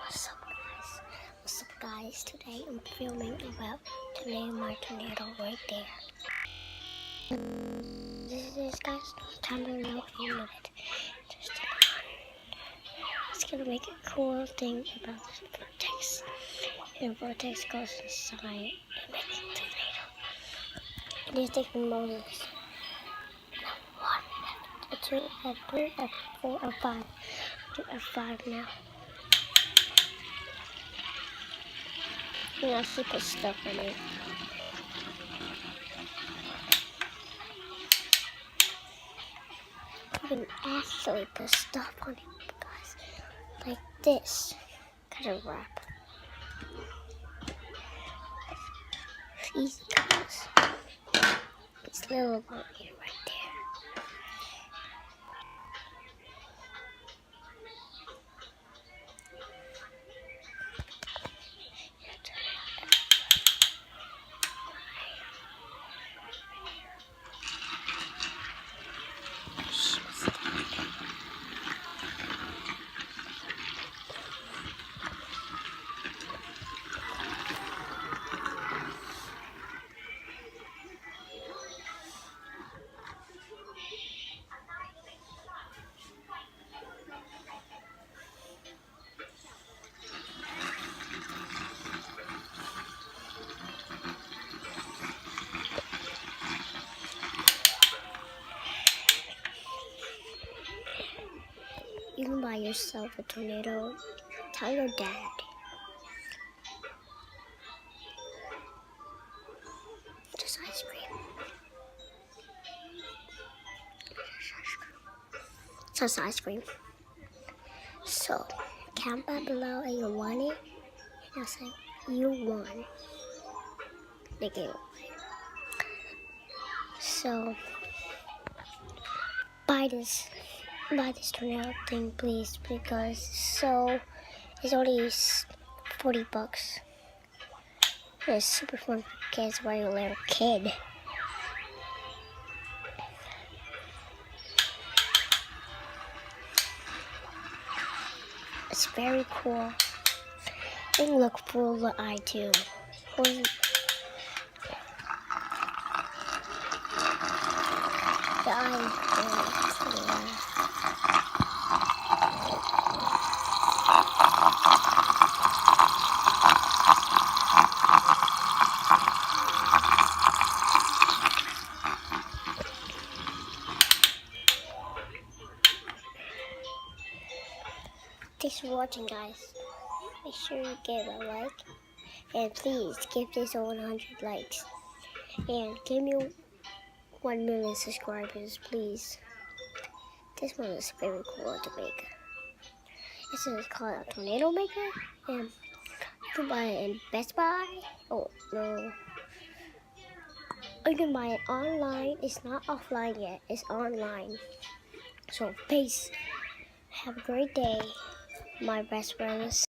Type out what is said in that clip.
What's up guys? Today I'm filming about my tornado right there. This is guys, time to know in a minute. Just it's gonna make a cool thing about this vortex. And vortex goes inside and makes a tornado. It is taking Moses. 1, F2, F3, F4, F5. Do F5 now. You can actually put stuff on it. You can actually put stuff on it, guys. Like this. Kind of wrap. These guys. This little one here right there. You can buy yourself a tornado. Tell your dad. Just ice cream. Just ice cream. So, comment down below and you want it. And I'll say you won the giveaway. So, buy this tornado thing, please, because it's only 40 bucks. It's super fun for kids when you're a little kid. It's very cool. They look full of the eye too. The eye. Thanks for watching, guys. Make sure you give a like. And please give this 100 likes. And give me 1 million subscribers, please. This one is very cool to make. This is called a tornado maker. And you can buy it in Best Buy. Oh, no. Or you can buy it online. It's not offline yet. It's online. So, peace. Have a great day, my best friends.